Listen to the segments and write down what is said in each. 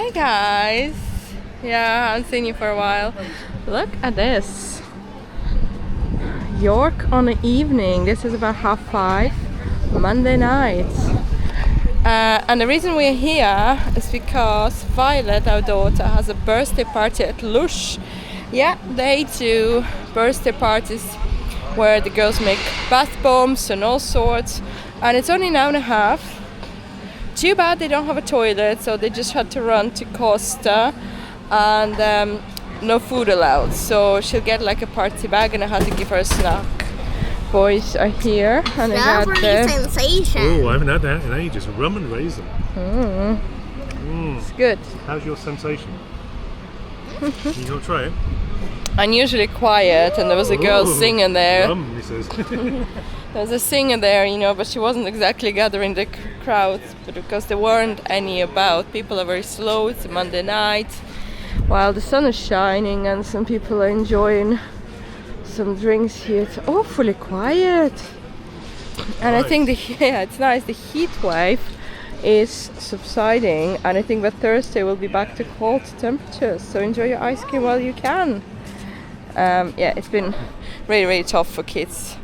Hi guys. Yeah, I haven't seen you for a while. Look at this. York on the evening. This is about 5:30, Monday night. And the reason we're here is because Violet, our daughter, has a birthday party at Lush. Yeah, they do birthday parties where the girls make bath bombs and all sorts. And it's only an hour and a half. Too bad they don't have a toilet, so they just had to run to Costa, and no food allowed. So she'll get like a party bag, and I had to give her a snack. Boys are here, and I got the sensation. Oh, I haven't had that in ages. Rum and raisin. It's good. How's your sensation? You gonna try it? I'm usually quiet, and there was a girl singing there. Rum, he says. There was a singer there, you know, but she wasn't exactly gathering the crowds, but because there weren't any about. People are very slow. It's a Monday night, while the sun is shining, and some people are enjoying some drinks here. It's awfully quiet, and Nice. I think it's nice. The heat wave is subsiding, and I think that Thursday will be back to cold temperatures. So enjoy your ice cream while you can. Yeah, it's been really, really tough for kids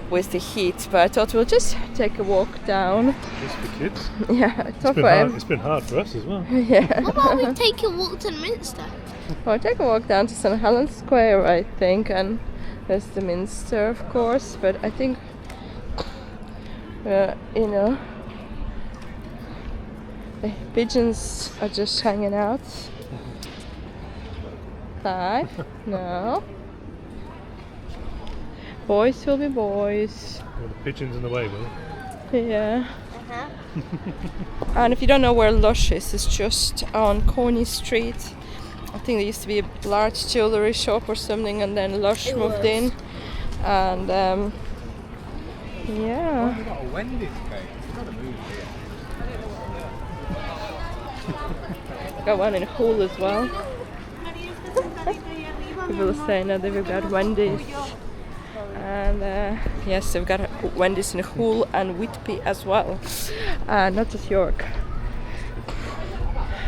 with the heat, but I thought we'll just take a walk down. Just for kids. Yeah, tough for It's been hard for us as well. Yeah. What about we take a walk to Minster? Well, take a walk down to St. Helens Square, I think, and there's the Minster, of course, but I think, you know, the pigeons are just hanging out. Hi. No. Boys will be boys. Well, the pigeons in the way, will. Yeah. And if you don't know where Lush is, it's just on Coney Street. I think there used to be a large jewellery shop or something, and then Lush moved in. And yeah. We've got a Wendy's cake. It's got a move here. Got one in Hull as well. People are saying that they've got Wendy's. And yes, they've got Wendy's in Hull and Whitby as well. Not just York.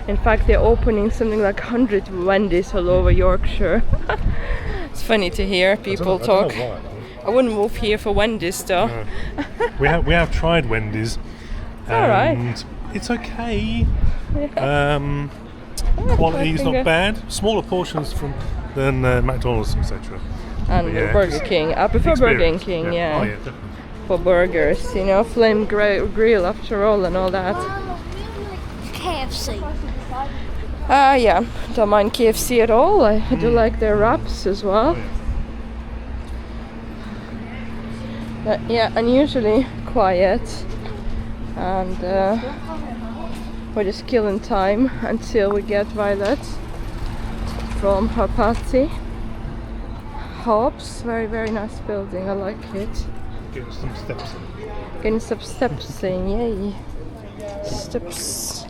In fact, they're opening something like 100 Wendy's all over Yorkshire. It's funny to hear people talk. I wouldn't move here for Wendy's though. No. we have tried Wendy's. Alright. It's okay. Yeah. Quality is not bad. Smaller portions than McDonald's, etc. And yeah, Burger King. I prefer Burger Experience. King, Oh, yeah. definitely. For burgers, you know, flame grill after all and all that. KFC. Yeah, don't mind KFC at all. I do like their wraps as well. But yeah, unusually quiet, and we're just killing time until we get Violet from her party. Hobbs, very, very nice building. I like it. Getting some steps in. Getting some steps in, yay. Steps.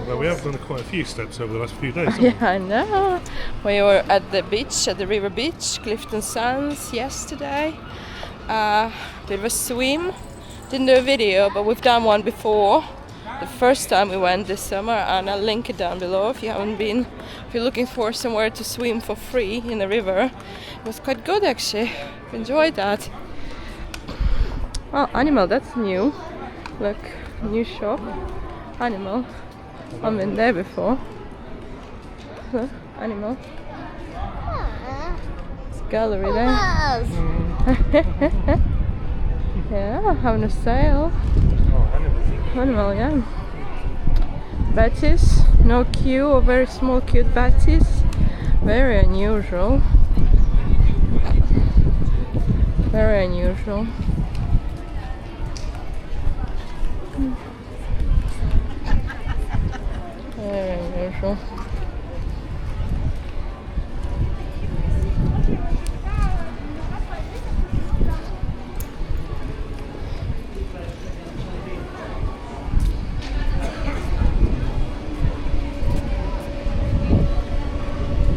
Well, we have done quite a few steps over the last few days. haven't Yeah, I know. We were at the beach, at the river beach, Clifton Sands, yesterday. Did a swim. Didn't do a video, but we've done one before. The first time we went this summer, and I'll link it down below if you haven't been. If you're looking for somewhere to swim for free in the river, it was quite good actually. Enjoyed that. Oh, Animal, that's new. Look, new shop. Animal. I've been there before. Look, Animal. It's a gallery there. Yeah, having a sale. Oh, Animal, yeah. Betties, no queue, or very small cute Betties. Very unusual. Very unusual. Very unusual.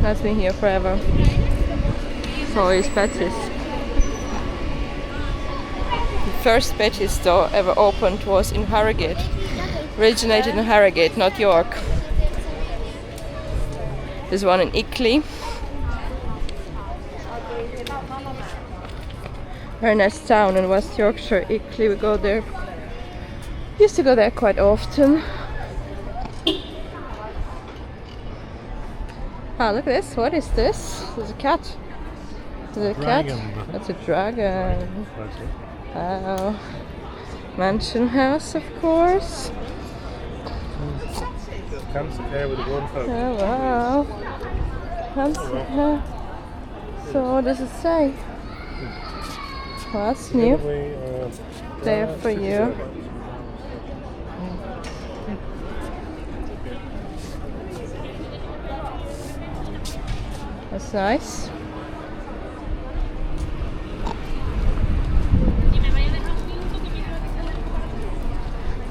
That's been here forever. So is Betsy's. first veggie store ever opened was in Harrogate. Originated in Harrogate, not York. There's one in Ickley. Very nice town in West Yorkshire, Ickley. We go there. Used to go there quite often. Ah, look at this. What is this? There's a cat. There's a cat. That's a dragon. Oh. Mansion house, of course. Cancer care with a one folk. Oh wow. Cancer care. So what does it say? Well, that's new. There for you. That's nice.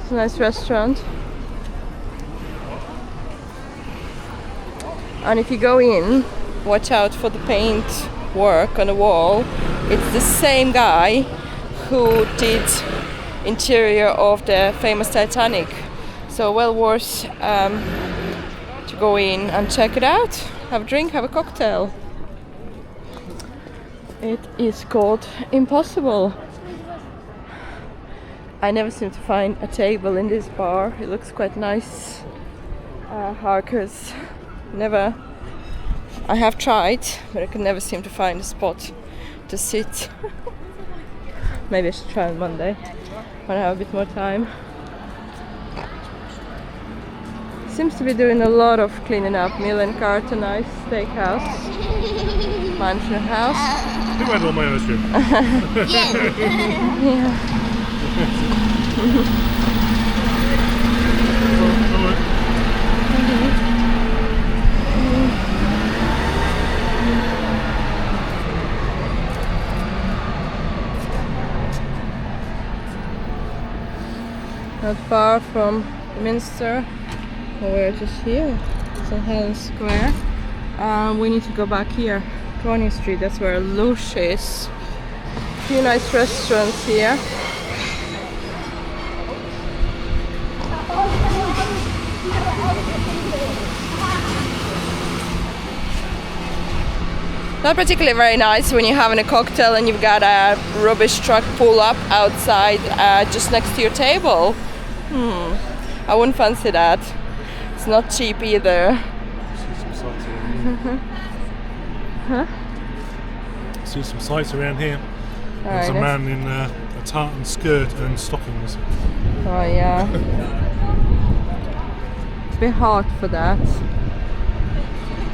It's a nice restaurant. And if you go in, watch out for the paint work on the wall. It's the same guy who did interior of the famous Titanic. So well worth to go in and check it out. Have a drink, have a cocktail. It is called Impossible. I never seem to find a table in this bar. It looks quite nice. Harker's. Never. I have tried, but I could never seem to find a spot to sit. Maybe I should try on Monday when I have a bit more time. Seems to be doing a lot of cleaning up. Mill and Carter, nice steakhouse, mansion house. Who had all my ice cream? Yeah. Not far from the Minster. We're just here, St. Helens Square. We need to go back here, Coney Street, that's where Lush is. A few nice restaurants here. Not particularly very nice when you're having a cocktail and you've got a rubbish truck pull up outside just next to your table. I wouldn't fancy that. It's not cheap either. See some sights around here. Huh? See some sights around here. There's a Alright, man in a tartan skirt and stockings. oh yeah. It's a bit hot for that.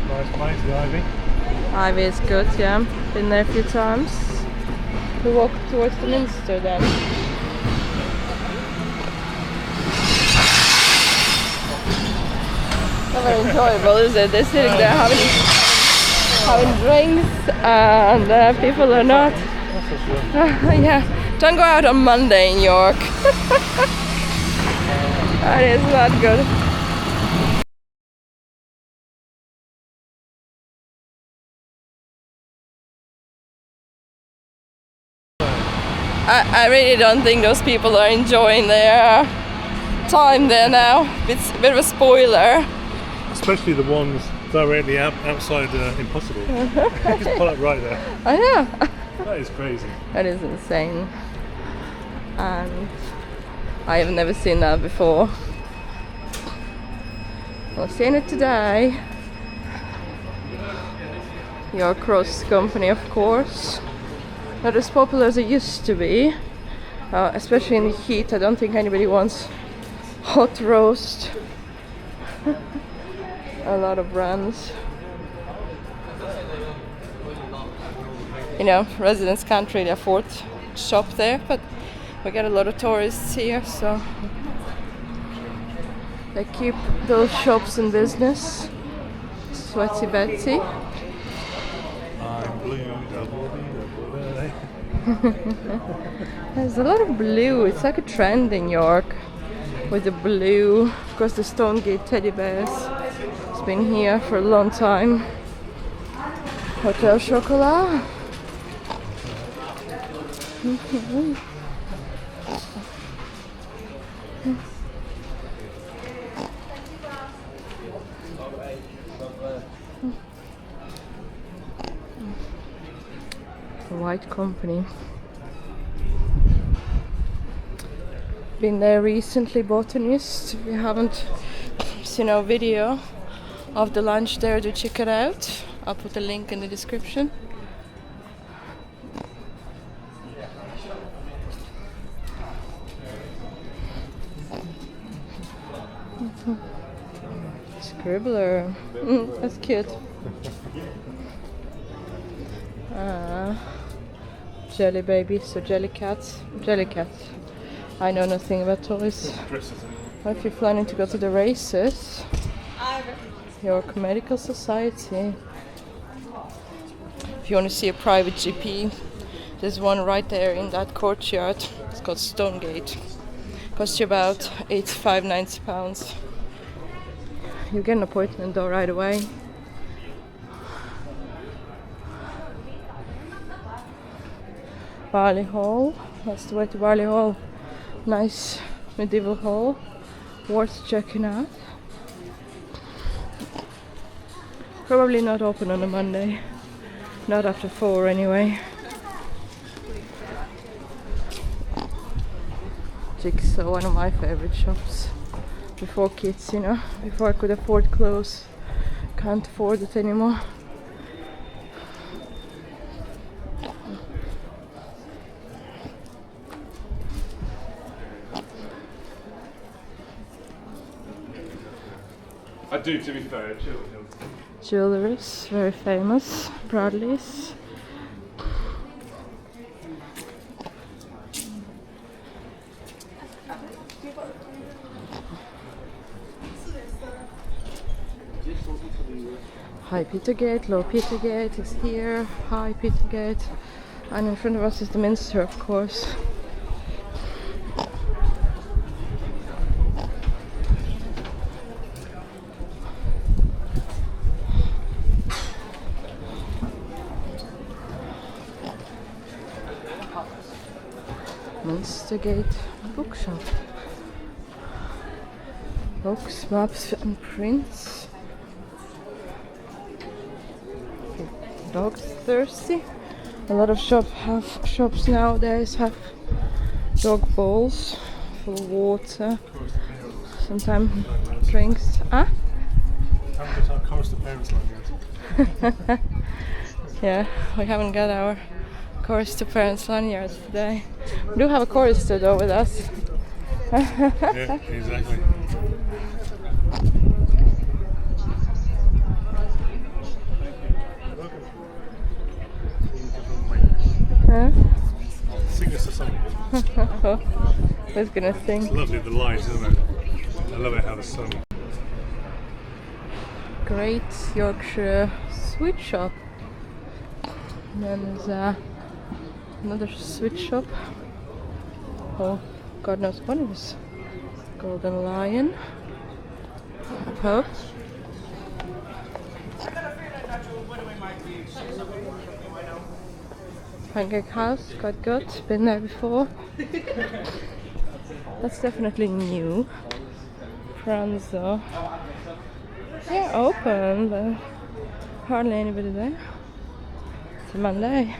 Nice place, the Ivy. Ivy is good, yeah. Been there a few times. We walk towards the Minster then. Not very enjoyable, is it? They're sitting there having drinks and people are not. Yeah, don't go out on Monday in York. That is not good. I really don't think those people are enjoying their time there now. It's a bit of a spoiler. Especially the ones directly outside Impossible. Just pull up right there. I know. That is crazy. That is insane. And I have never seen that before. Well, seeing it today. Your Cross company, of course. Not as popular as it used to be. Especially in the heat. I don't think anybody wants hot roast. A lot of brands. You know, residents can't really afford to shop there, but we get a lot of tourists here, so they keep those shops in business. Sweaty Betsy. I'm blue, double D. There's a lot of blue. It's like a trend in York with the blue. Of course, the Stonegate teddy bears. It's been here for a long time. Hotel Chocolat. White company. Been there recently, botanist. If you haven't seen our video of the lunch there, do check it out. I'll put a link in the description. Scribbler. That's cute. Jelly babies, so jelly cats. Jelly cats. I know nothing about toys. Well, if you're planning to go to the races, York Medical Society. If you want to see a private GP, there's one right there in that courtyard. It's called Stonegate. Costs you about £85–90. You get an appointment though right away. Barley Hall. That's the way to Barley Hall. Nice medieval hall. Worth checking out. Probably not open on a Monday. Not after 4 anyway. Jigsaw, one of my favorite shops. Before kids, you know, before I could afford clothes. Can't afford it anymore. I do, to be fair. Jewelleries, very famous. Bradley's. High Petergate, Low Petergate is here. High Petergate. And in front of us is the Minster, of course. Minstergate bookshop. Books, maps and prints. Dogs thirsty. A lot of shops nowadays have dog bowls full of water. Sometimes drinks. Ah? Haven't got our chorus to parents lanyards. Yeah, we haven't got our chorus to parents lanyards today. We do have a chorister though with us. Yeah, exactly. Huh? Sing us a song. Who's gonna sing? It's lovely, the lights, isn't it? I love it how the sun. Great Yorkshire sweet shop. And then there's another sweet shop. Oh, God knows what it is. Golden Lion. Pub. Pancake House, got good. Been there before. That's definitely new. Franzo. Yeah, open, but hardly anybody there. It's a Monday.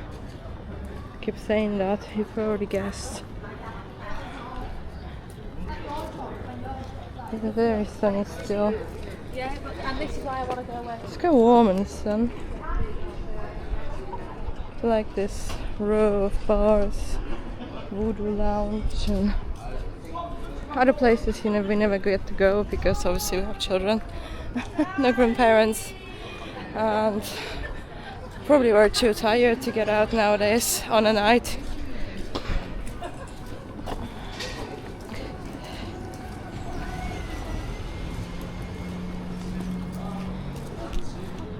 Keep saying that, you probably guessed. It's very sunny still. Yeah, and this is why I want to go away. It's quite warm in the sun. I like this row of bars, voodoo lounge, and other places we never get to go because obviously we have children, no grandparents, and probably we're too tired to get out nowadays on a night.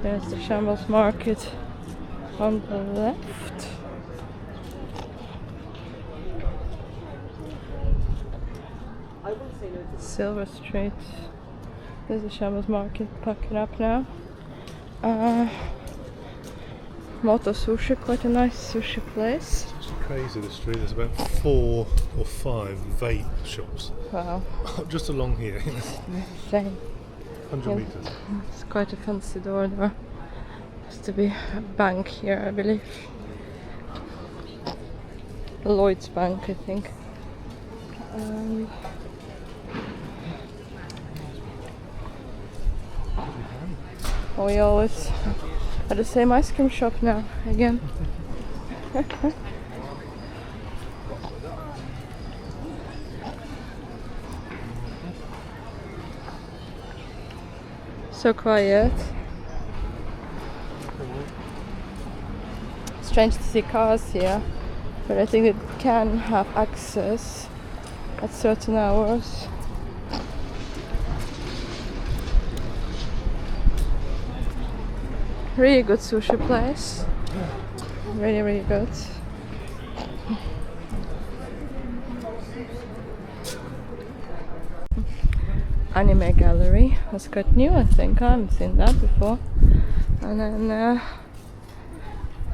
There's the Shambles Market on the left. Silver Street. There's the Shambles Market packing up now. Moto Sushi, quite a nice sushi place. It's crazy, the street. There's about 4 or 5 vape shops Wow, just along here. same. 100 Yeah. meters. It's quite a fancy door there. Used to be a bank here, I believe. Lloyd's Bank, I think. We always at the same ice cream shop now again. So quiet. Strange to see cars here, but I think it can have access at certain hours. Really good sushi place. Really, really good. Anime gallery. That's quite new, I think. I haven't seen that before. And then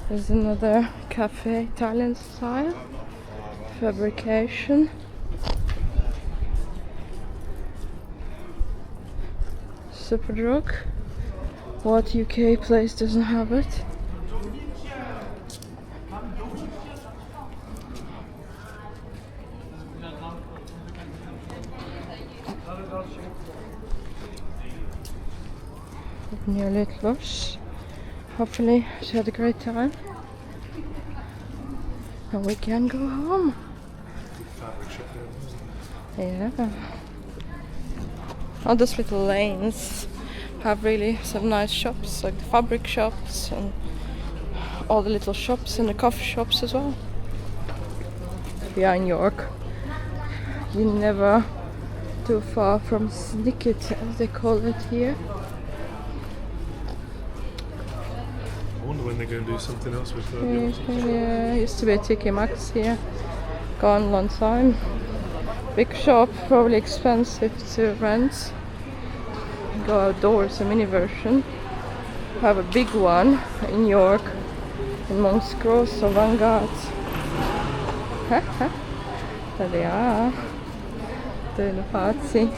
there's another cafe, Italian style. Fabrication. Superdrug. What UK place doesn't have it? Nearly at Lush. Hopefully she had a great time. And we can go home. Yeah. All those little lanes have really some nice shops, like the fabric shops and all the little shops and the coffee shops as well. If you are in York, you're never too far from Snicket, as they call it here. I wonder when they're going to do something else with the options. Yeah, used to be a TK Maxx here. Gone long time. Big shop, probably expensive to rent. Go outdoors, a mini version. Have a big one in York, in Monks Cross or Vanguard. There they are, doing a party.